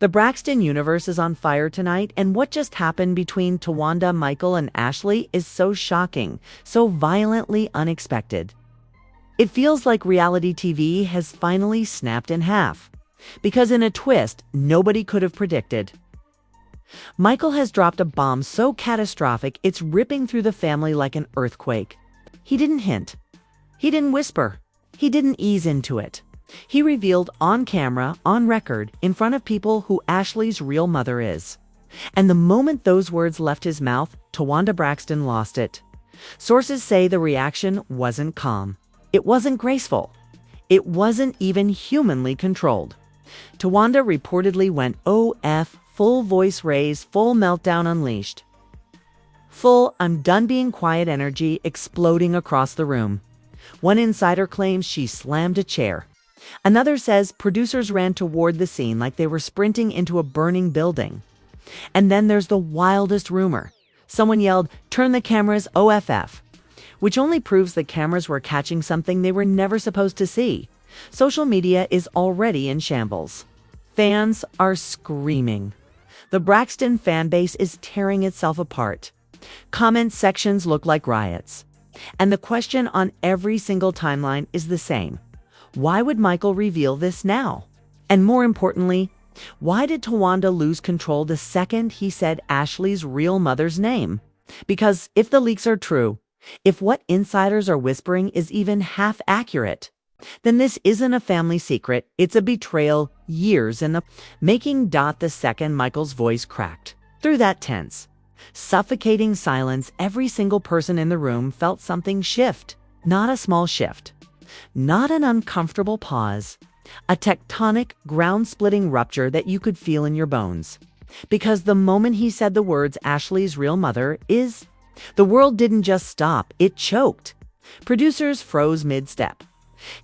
The Braxton universe is on fire tonight, and what just happened between Towanda, Michael, and Ashley is so shocking, so violently unexpected. It feels like reality TV has finally snapped in half, because in a twist nobody could have predicted. Michael has dropped a bomb so catastrophic it's ripping through the family like an earthquake. He didn't hint. He didn't whisper. He didn't ease into it. He revealed on camera, on record, in front of people who Ashley's real mother is. And the moment those words left his mouth, Towanda Braxton lost it. Sources say the reaction wasn't calm. It wasn't graceful. It wasn't even humanly controlled. Towanda reportedly went OF, full voice raise, full meltdown unleashed. Full "I'm done being quiet" energy exploding across the room. One insider claims she slammed a chair. Another says producers ran toward the scene like they were sprinting into a burning building. And then there's the wildest rumor. Someone yelled, "Turn the cameras OFF," which only proves the cameras were catching something they were never supposed to see. Social media is already in shambles. Fans are screaming. The Braxton fan base is tearing itself apart. Comment sections look like riots. And the question on every single timeline is the same. Why would Michael reveal this now? And more importantly, why did Towanda lose control the second he said Ashley's real mother's name? Because if the leaks are true, if what insiders are whispering is even half accurate, then this isn't a family secret, it's a betrayal years in the making. The second Michael's voice cracked through that tense, suffocating silence, every single person in the room felt something shift. Not a small shift. Not an uncomfortable pause. A tectonic, ground-splitting rupture that you could feel in your bones. Because the moment he said the words Ashley's real mother is, the world didn't just stop, it choked. Producers froze mid-step.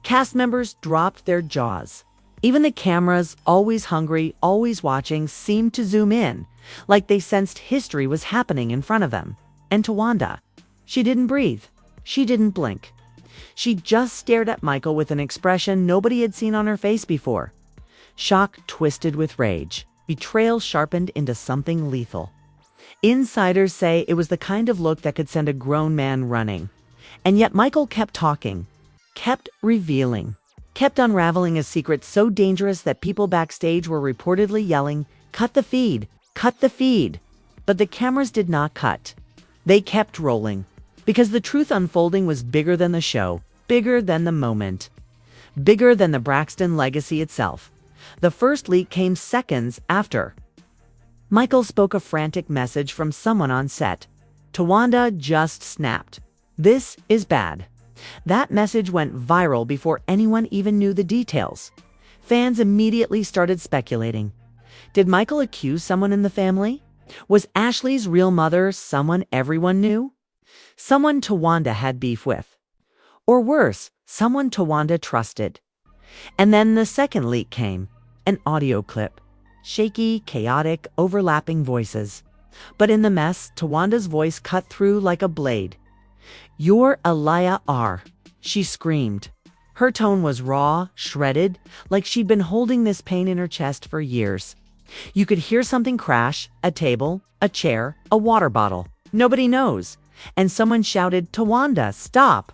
Cast members dropped their jaws. Even the cameras, always hungry, always watching, seemed to zoom in, like they sensed history was happening in front of them. And Towanda, she didn't breathe. She didn't blink. She just stared at Michael with an expression nobody had seen on her face before. Shock twisted with rage. Betrayal sharpened into something lethal. Insiders say it was the kind of look that could send a grown man running. And yet Michael kept talking, kept revealing, kept unraveling a secret so dangerous that people backstage were reportedly yelling, "Cut the feed! Cut the feed!" But the cameras did not cut. They kept rolling. Because the truth unfolding was bigger than the show, bigger than the moment, bigger than the Braxton legacy itself. The first leak came seconds after. Michael spoke a frantic message from someone on set. Towanda just snapped. "This is bad." That message went viral before anyone even knew the details. Fans immediately started speculating. Did Michael accuse someone in the family? Was Ashley's real mother someone everyone knew? Someone Towanda had beef with. Or worse, someone Towanda trusted. And then the second leak came. An audio clip. Shaky, chaotic, overlapping voices. But in the mess, Towanda's voice cut through like a blade. "You're a liar," she screamed. Her tone was raw, shredded, like she'd been holding this pain in her chest for years. You could hear something crash, a table, a chair, a water bottle. Nobody knows. And someone shouted, "Towanda, stop!"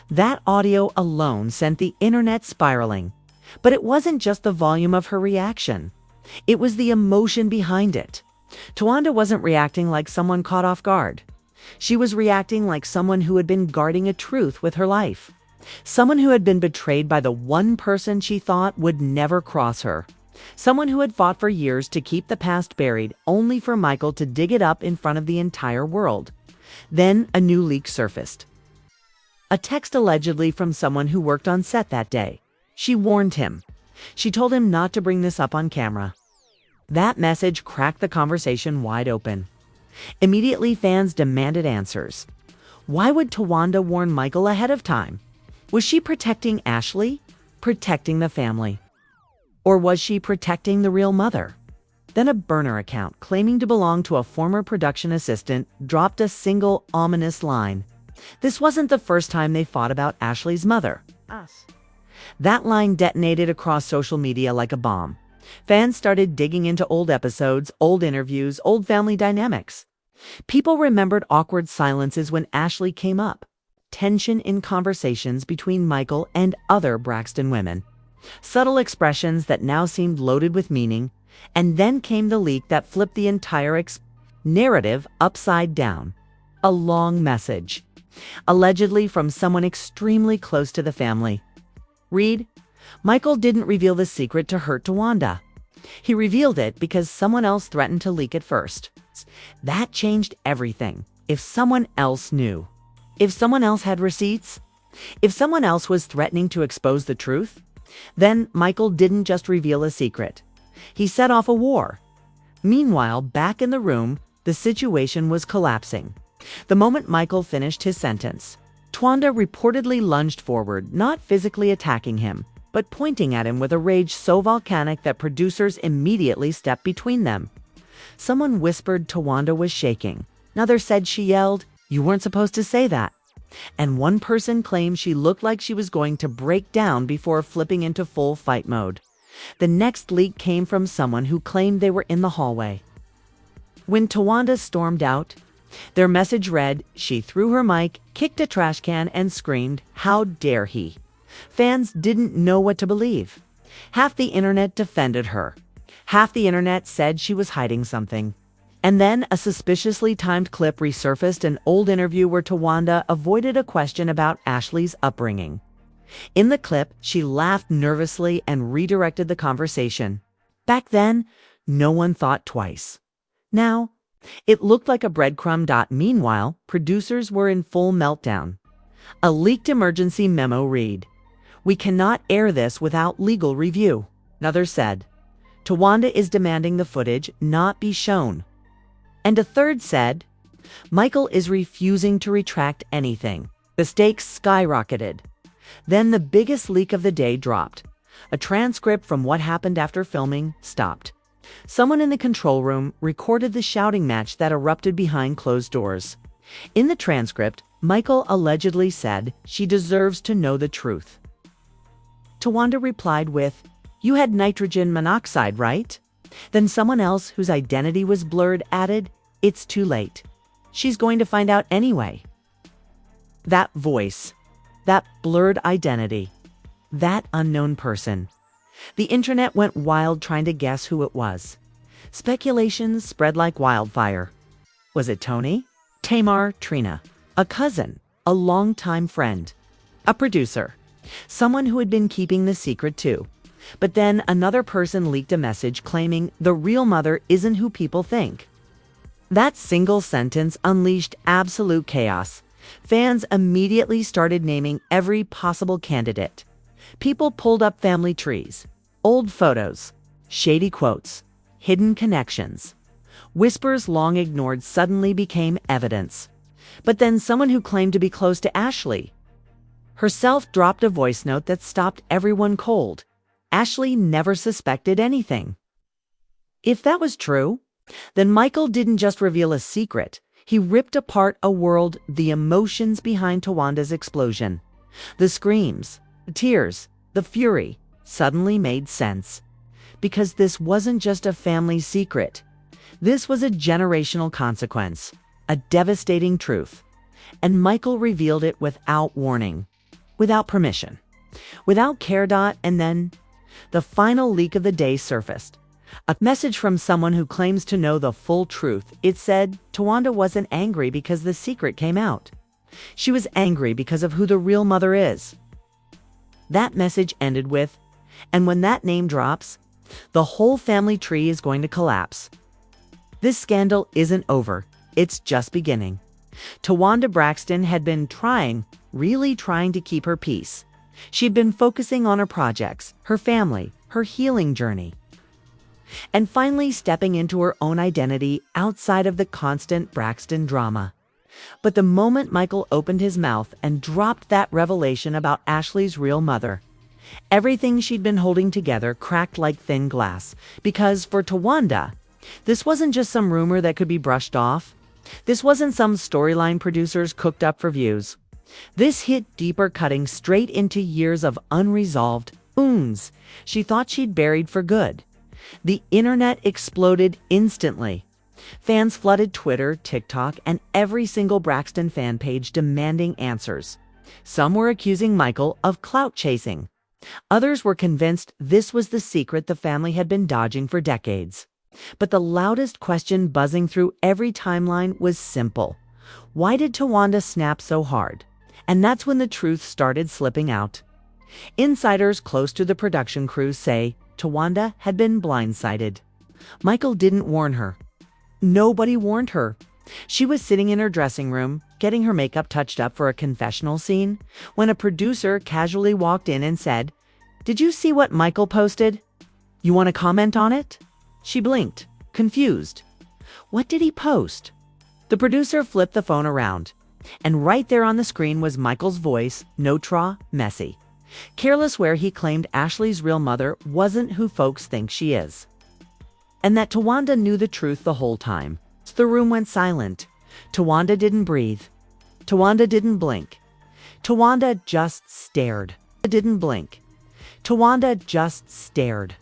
That audio alone sent the internet spiraling. But it wasn't just the volume of her reaction. It was the emotion behind it. Towanda wasn't reacting like someone caught off guard. She was reacting like someone who had been guarding a truth with her life. Someone who had been betrayed by the one person she thought would never cross her. Someone who had fought for years to keep the past buried, only for Michael to dig it up in front of the entire world. Then a new leak surfaced. A text allegedly from someone who worked on set that day. She warned him. She told him not to bring this up on camera. That message cracked the conversation wide open. Immediately, fans demanded answers. Why would Towanda warn Michael ahead of time? Was she protecting Ashley? Protecting the family? Or was she protecting the real mother? Then a burner account claiming to belong to a former production assistant dropped a single ominous line. This wasn't the first time they fought about Ashley's mother. Us. That line detonated across social media like a bomb. Fans started digging into old episodes, old interviews, old family dynamics. People remembered awkward silences when Ashley came up, tension in conversations between Michael and other Braxton women, subtle expressions that now seemed loaded with meaning, and then came the leak that flipped the entire narrative upside down. A long message, allegedly from someone extremely close to the family. Read, Michael didn't reveal the secret to hurt Towanda. He revealed it because someone else threatened to leak it first. That changed everything. If someone else knew, if someone else had receipts, if someone else was threatening to expose the truth, then Michael didn't just reveal a secret. He set off a war. Meanwhile, back in the room, the situation was collapsing. The moment Michael finished his sentence, Towanda reportedly lunged forward, not physically attacking him, but pointing at him with a rage so volcanic that producers immediately stepped between them. Someone whispered Towanda was shaking. Another said she yelled, "You weren't supposed to say that." And one person claimed she looked like she was going to break down before flipping into full fight mode. The next leak came from someone who claimed they were in the hallway. When Towanda stormed out, their message read, she threw her mic, kicked a trash can, and screamed, "How dare he!" Fans didn't know what to believe. Half the internet defended her. Half the internet said she was hiding something. And then a suspiciously timed clip resurfaced, an old interview where Towanda avoided a question about Ashley's upbringing. In the clip, she laughed nervously and redirected the conversation. Back then, no one thought twice. Now, it looked like a breadcrumb. Meanwhile, producers were in full meltdown. A leaked emergency memo read, "We cannot air this without legal review." Another said, "Towanda is demanding the footage not be shown." And a third said, "Michael is refusing to retract anything." The stakes skyrocketed. Then the biggest leak of the day dropped. A transcript from what happened after filming stopped. Someone in the control room recorded the shouting match that erupted behind closed doors. In the transcript, Michael allegedly said, "She deserves to know the truth." Towanda replied with, "You had nitrogen monoxide, right?" Then someone else, whose identity was blurred, added, "It's too late. She's going to find out anyway." That voice, that blurred identity, that unknown person. The internet went wild trying to guess who it was. Speculations spread like wildfire. Was it Tony? Tamar? Trina? A cousin? A longtime friend? A producer? Someone who had been keeping the secret too. But then another person leaked a message claiming the real mother isn't who people think. That single sentence unleashed absolute chaos. Fans immediately started naming every possible candidate. People pulled up family trees, old photos, shady quotes, hidden connections. Whispers long ignored suddenly became evidence. But then someone who claimed to be close to Ashley herself dropped a voice note that stopped everyone cold. Ashley never suspected anything. If that was true, then Michael didn't just reveal a secret. He ripped apart a world, the emotions behind Towanda's explosion. The screams, the tears, the fury suddenly made sense. Because this wasn't just a family secret. This was a generational consequence, a devastating truth. And Michael revealed it without warning, without permission, without care. And then the final leak of the day surfaced. A message from someone who claims to know the full truth. It said Towanda wasn't angry because the secret came out. She was angry because of who the real mother is. That message ended with, "And when that name drops, the whole family tree is going to collapse." This scandal isn't over. It's just beginning. Towanda Braxton had been really trying to keep her peace. She'd been focusing on her projects, her family, her healing journey, and finally stepping into her own identity outside of the constant Braxton drama. But the moment Michael opened his mouth and dropped that revelation about Ashley's real mother, everything she'd been holding together cracked like thin glass. Because for Towanda, this wasn't just some rumor that could be brushed off. This wasn't some storyline producers cooked up for views. This hit deeper, cutting straight into years of unresolved wounds she thought she'd buried for good. The internet exploded instantly. Fans flooded Twitter, TikTok, and every single Braxton fan page demanding answers. Some were accusing Michael of clout chasing. Others were convinced this was the secret the family had been dodging for decades. But the loudest question buzzing through every timeline was simple. Why did Towanda snap so hard? And that's when the truth started slipping out. Insiders close to the production crew say Towanda had been blindsided. Michael didn't warn her. Nobody warned her. She was sitting in her dressing room, getting her makeup touched up for a confessional scene, when a producer casually walked in and said, "Did you see what Michael posted? You want to comment on it?" She blinked, confused. What did he post? The producer flipped the phone around, and right there on the screen was Michael's voice, messy. Careless, where he claimed Ashley's real mother wasn't who folks think she is. And that Towanda knew the truth the whole time. The room went silent. Towanda didn't breathe. Towanda didn't blink. Towanda just stared. Didn't blink. Towanda just stared.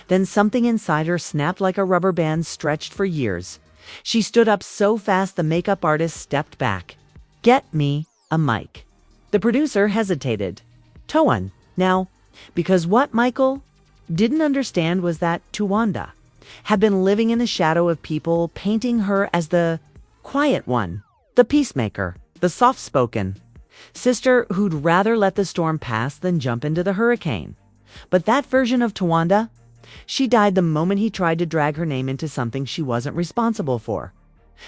Then something inside her snapped like a rubber band stretched for years. She stood up so fast the makeup artist stepped back. "Get me a mic." The producer hesitated. "Towan, now," because what Michael didn't understand was that Towanda had been living in the shadow of people painting her as the quiet one, the peacemaker, the soft-spoken sister who'd rather let the storm pass than jump into the hurricane. But that version of Towanda, she died the moment he tried to drag her name into something she wasn't responsible for.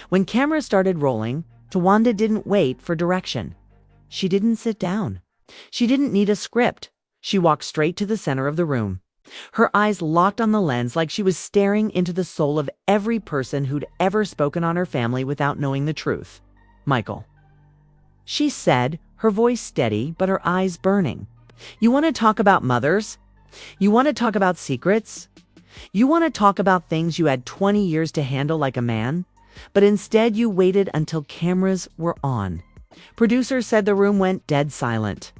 When cameras started rolling, Towanda didn't wait for direction. She didn't sit down. She didn't need a script. She walked straight to the center of the room. Her eyes locked on the lens like she was staring into the soul of every person who'd ever spoken on her family without knowing the truth. "Michael," she said, her voice steady but her eyes burning. "You want to talk about mothers? You want to talk about secrets? You want to talk about things you had 20 years to handle like a man? But instead you waited until cameras were on." Producers said the room went dead silent.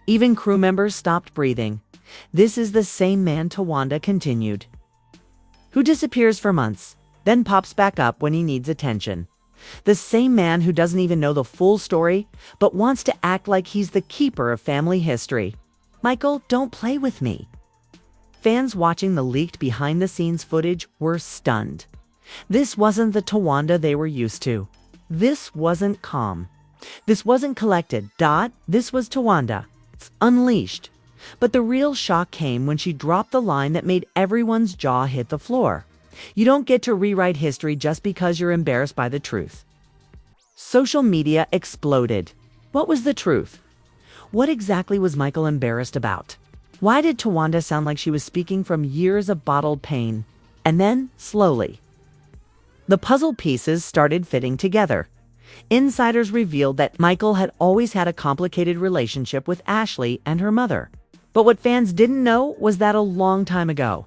Even crew members stopped breathing. "This is the same man," Towanda continued, "who disappears for months, then pops back up when he needs attention. The same man who doesn't even know the full story, but wants to act like he's the keeper of family history. Michael, don't play with me." Fans watching the leaked behind-the-scenes footage were stunned. This wasn't the Towanda they were used to. This wasn't calm. This wasn't collected. This was Towanda, unleashed. But the real shock came when she dropped the line that made everyone's jaw hit the floor. "You don't get to rewrite history just because you're embarrassed by the truth." Social media exploded. What was the truth? What exactly was Michael embarrassed about? Why did Towanda sound like she was speaking from years of bottled pain? And then, slowly, the puzzle pieces started fitting together. Insiders revealed that Michael had always had a complicated relationship with Ashley and her mother. But what fans didn't know was that a long time ago,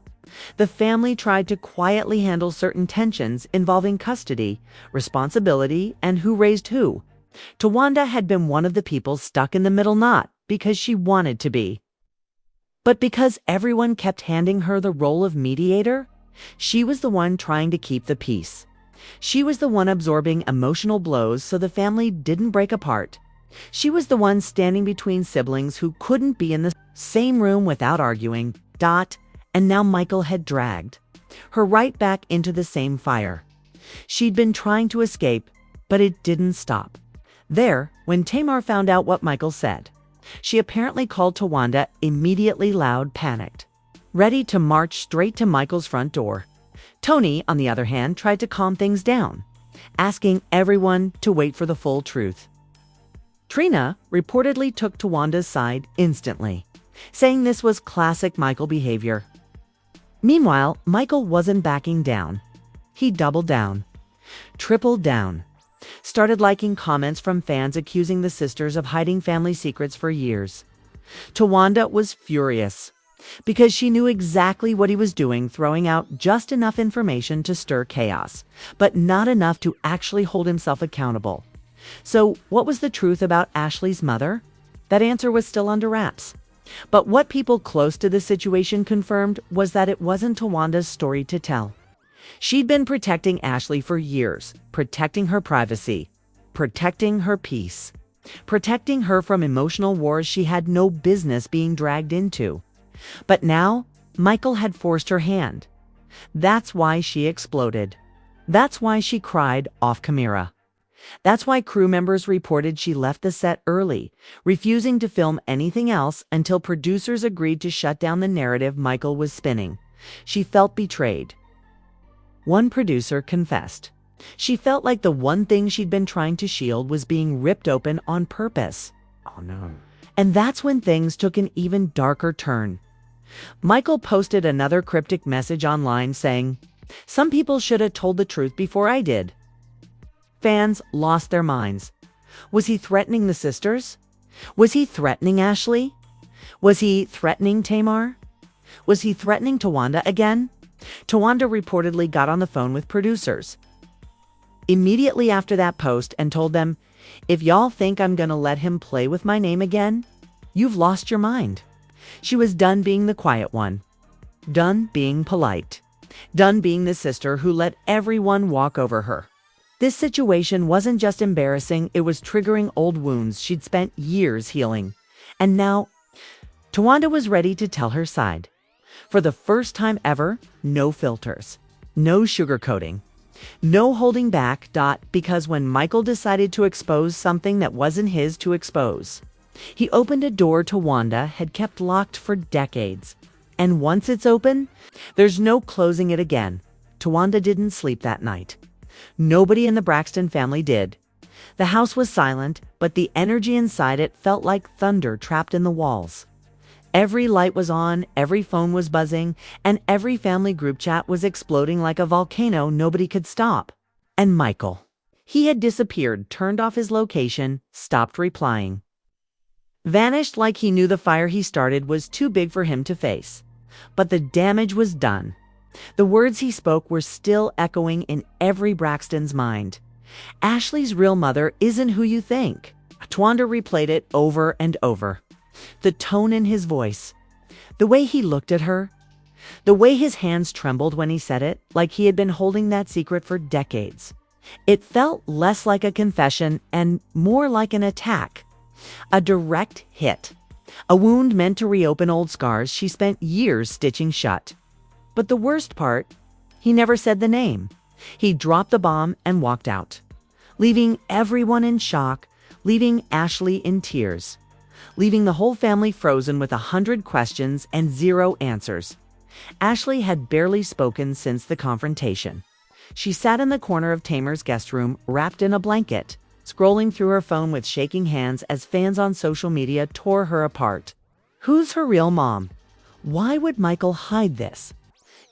the family tried to quietly handle certain tensions involving custody, responsibility, and who raised who. Towanda had been one of the people stuck in the middle, not because she wanted to be, but because everyone kept handing her the role of mediator. She was the one trying to keep the peace. She was the one absorbing emotional blows so the family didn't break apart. She was the one standing between siblings who couldn't be in the same room without arguing. And now Michael had dragged her right back into the same fire. She'd been trying to escape, but it didn't stop. There, when Tamar found out what Michael said, she apparently called Towanda immediately loud, panicked, ready to march straight to Michael's front door. Tony, on the other hand, tried to calm things down, asking everyone to wait for the full truth. Trina reportedly took Towanda's side instantly, saying this was classic Michael behavior. Meanwhile, Michael wasn't backing down. He doubled down, tripled down, started liking comments from fans accusing the sisters of hiding family secrets for years. Towanda was furious because she knew exactly what he was doing, throwing out just enough information to stir chaos, but not enough to actually hold himself accountable. So what was the truth about Ashley's mother? That answer was still under wraps. But what people close to the situation confirmed was that it wasn't Towanda's story to tell. She'd been protecting Ashley for years, protecting her privacy, protecting her peace, protecting her from emotional wars she had no business being dragged into. But now, Michael had forced her hand. That's why she exploded. That's why she cried off camera. That's why crew members reported she left the set early, refusing to film anything else until producers agreed to shut down the narrative Michael was spinning. She felt betrayed. One producer confessed. She felt like the one thing she'd been trying to shield was being ripped open on purpose. Oh no. And that's when things took an even darker turn. Michael posted another cryptic message online saying, "Some people should have told the truth before I did." Fans lost their minds. Was he threatening the sisters? Was he threatening Ashley? Was he threatening Tamar? Was he threatening Towanda again? Towanda reportedly got on the phone with producers immediately after that post and told them, "If y'all think I'm gonna let him play with my name again, you've lost your mind." She was done being the quiet one, done being polite, done being the sister who let everyone walk over her. This situation wasn't just embarrassing, it was triggering old wounds she'd spent years healing. And now, Towanda was ready to tell her side. For the first time ever, no filters, no sugarcoating, no holding back. Because when Michael decided to expose something that wasn't his to expose, he opened a door Towanda had kept locked for decades. And once it's open, there's no closing it again. Towanda didn't sleep that night. Nobody in the Braxton family did. The house was silent, but the energy inside it felt like thunder trapped in the walls. Every light was on, every phone was buzzing, and every family group chat was exploding like a volcano nobody could stop. And Michael. He had disappeared, turned off his location, stopped replying. Vanished like he knew the fire he started was too big for him to face. But the damage was done. The words he spoke were still echoing in every Braxton's mind. "Ashley's real mother isn't who you think." Towanda replayed it over and over. The tone in his voice, the way he looked at her, the way his hands trembled when he said it, like he had been holding that secret for decades. It felt less like a confession and more like an attack. A direct hit. A wound meant to reopen old scars she spent years stitching shut. But the worst part, he never said the name. He dropped the bomb and walked out, leaving everyone in shock, leaving Ashley in tears, leaving the whole family frozen with 100 questions and 0 answers. Ashley had barely spoken since the confrontation. She sat in the corner of Tamar's guest room, wrapped in a blanket, scrolling through her phone with shaking hands as fans on social media tore her apart. Who's her real mom? Why would Michael hide this?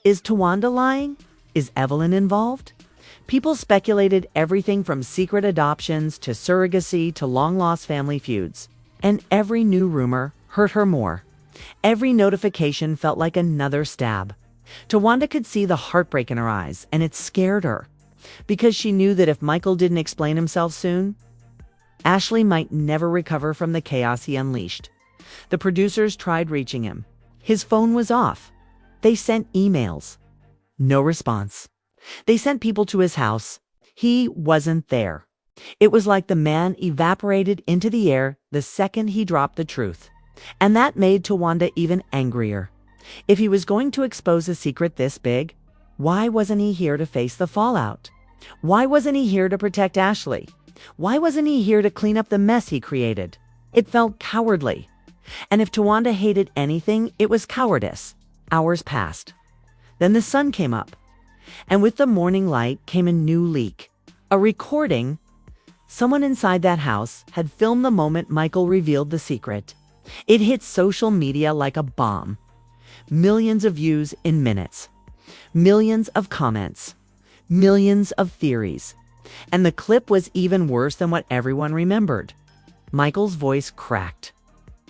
Is Towanda lying? Is Evelyn involved? People speculated everything from secret adoptions to surrogacy to long-lost family feuds. And every new rumor hurt her more. Every notification felt like another stab. Towanda could see the heartbreak in her eyes, and it scared her. Because she knew that if Michael didn't explain himself soon, Ashley might never recover from the chaos he unleashed. The producers tried reaching him. His phone was off. They sent emails. No response. They sent people to his house. He wasn't there. It was like the man evaporated into the air the second he dropped the truth. And that made Towanda even angrier. If he was going to expose a secret this big, why wasn't he here to face the fallout? Why wasn't he here to protect Ashley? Why wasn't he here to clean up the mess he created? It felt cowardly. And if Towanda hated anything, it was cowardice. Hours passed. Then the sun came up. And with the morning light came a new leak. A recording. Someone inside that house had filmed the moment Michael revealed the secret. It hit social media like a bomb. Millions of views in minutes. Millions of comments. Millions of theories. And the clip was even worse than what everyone remembered. Michael's voice cracked.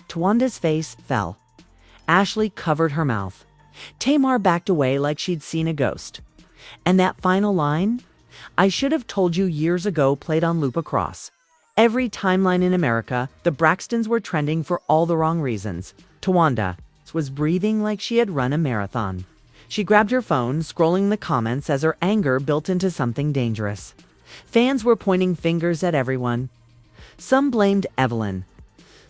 Towanda's face fell. Ashley covered her mouth. Tamar backed away like she'd seen a ghost. And that final line, "I should have told you years ago," played on loop across every timeline in America. The Braxtons were trending for all the wrong reasons. Towanda was breathing like she had run a marathon. She grabbed her phone, scrolling the comments as her anger built into something dangerous. Fans were pointing fingers at everyone. Some blamed Evelyn.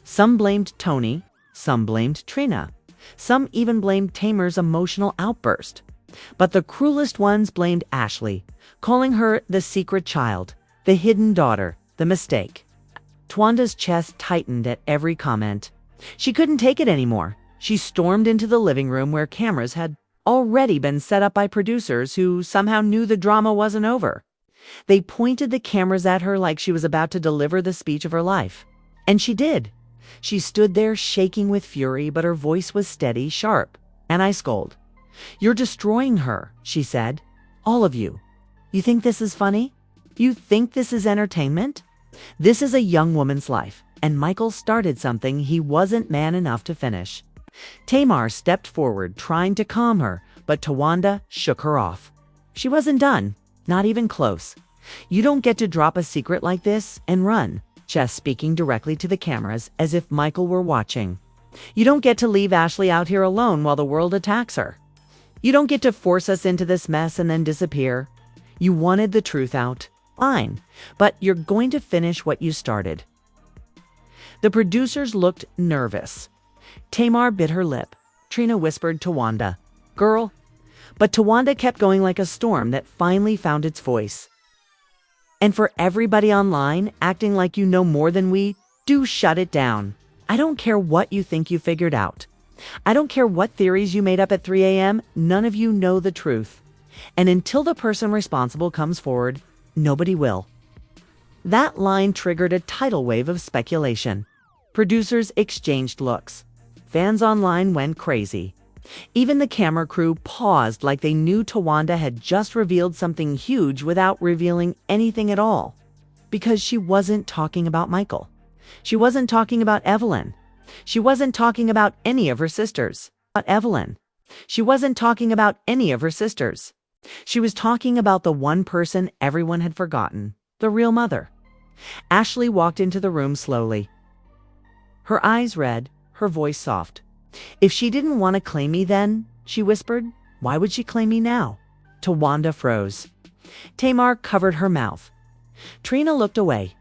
Some blamed Tony. Some blamed Trina. Some even blamed Tamar's emotional outburst. But the cruelest ones blamed Ashley, calling her the secret child, the hidden daughter, the mistake. Towanda's chest tightened at every comment. She couldn't take it anymore. She stormed into the living room where cameras had already been set up by producers who somehow knew the drama wasn't over. They pointed the cameras at her like she was about to deliver the speech of her life. And she did. She stood there shaking with fury, but her voice was steady, sharp, and ice cold. "You're destroying her," she said. "All of you. You think this is funny? You think this is entertainment? This is a young woman's life, and Michael started something he wasn't man enough to finish." Tamar stepped forward, trying to calm her, but Towanda shook her off. She wasn't done, not even close. "You don't get to drop a secret like this and run," Jess speaking directly to the cameras as if Michael were watching. "You don't get to leave Ashley out here alone while the world attacks her. You don't get to force us into this mess and then disappear. You wanted the truth out. Fine, but you're going to finish what you started." The producers looked nervous. Tamar bit her lip. Trina whispered to Towanda, "Girl." But Towanda kept going like a storm that finally found its voice. "And for everybody online acting like you know more than we, do shut it down. I don't care what you think you figured out. I don't care what theories you made up at 3 a.m., none of you know the truth. And until the person responsible comes forward, nobody will." That line triggered a tidal wave of speculation. Producers exchanged looks. Fans online went crazy. Even the camera crew paused like they knew Towanda had just revealed something huge without revealing anything at all. Because she wasn't talking about Michael. She wasn't talking about Evelyn. She wasn't talking about any of her sisters. She wasn't talking about any of her sisters. She was talking about the one person everyone had forgotten, the real mother. Ashley walked into the room slowly. Her eyes red, her voice soft. "If she didn't want to claim me then," she whispered, "why would she claim me now?" Towanda froze. Tamar covered her mouth. Trina looked away.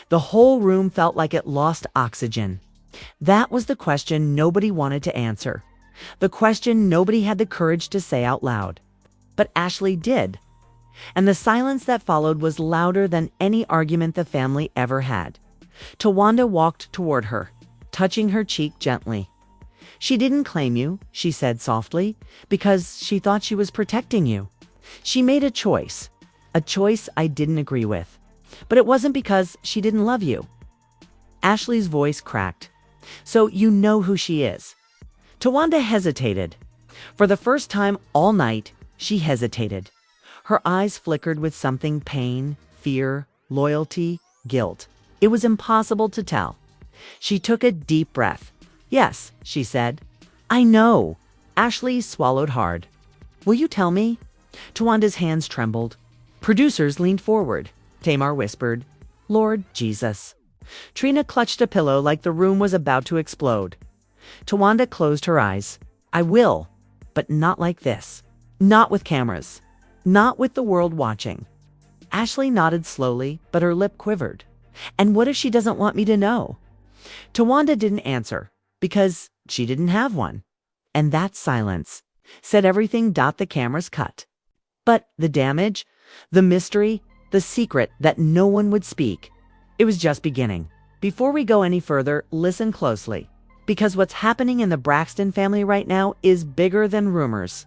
The whole room felt like it lost oxygen. That was the question nobody wanted to answer. The question nobody had the courage to say out loud. But Ashley did. And the silence that followed was louder than any argument the family ever had. Towanda walked toward her, touching her cheek gently. "She didn't claim you," she said softly, "because she thought she was protecting you. She made a choice I didn't agree with. But it wasn't because she didn't love you." Ashley's voice cracked. "So you know who she is." Towanda hesitated. For the first time all night, she hesitated. Her eyes flickered with something: pain, fear, loyalty, guilt. It was impossible to tell. She took a deep breath. "Yes," she said. "I know." Ashley swallowed hard. "Will you tell me?" Towanda's hands trembled. Producers leaned forward. Tamar whispered, "Lord Jesus." Trina clutched a pillow like the room was about to explode. Towanda closed her eyes. "I will, but not like this. Not with cameras. Not with the world watching." Ashley nodded slowly, but her lip quivered. "And what if she doesn't want me to know?" Towanda didn't answer, because she didn't have one. And that silence said everything. The cameras cut. But the damage, the mystery, the secret that no one would speak, it was just beginning. Before we go any further, listen closely. Because what's happening in the Braxton family right now is bigger than rumors.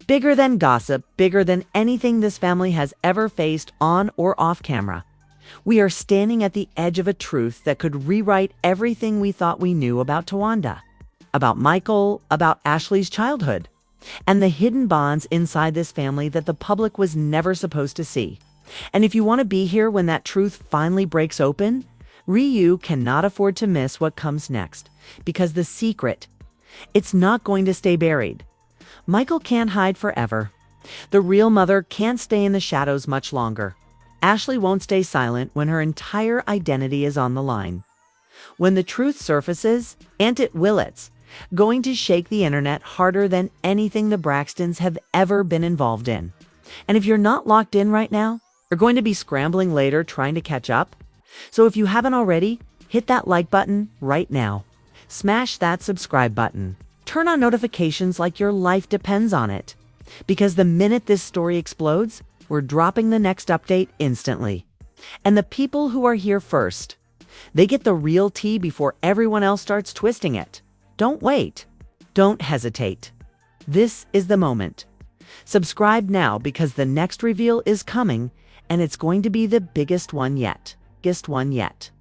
Bigger than gossip, bigger than anything this family has ever faced on or off camera. We are standing at the edge of a truth that could rewrite everything we thought we knew about Towanda, about Michael, about Ashley's childhood, and the hidden bonds inside this family that the public was never supposed to see. And if you want to be here when that truth finally breaks open, Ryu cannot afford to miss what comes next, because the secret, it's not going to stay buried. Michael can't hide forever. The real mother can't stay in the shadows much longer. Ashley won't stay silent when her entire identity is on the line. When the truth surfaces, and it will, it's going to shake the internet harder than anything the Braxtons have ever been involved in. And if you're not locked in right now, you're going to be scrambling later trying to catch up. So if you haven't already, hit that like button right now. Smash that subscribe button. Turn on notifications like your life depends on it. Because the minute this story explodes, we're dropping the next update instantly. And the people who are here first, they get the real tea before everyone else starts twisting it. Don't wait. Don't hesitate. This is the moment. Subscribe now because the next reveal is coming, and it's going to be the biggest one yet. Biggest one yet.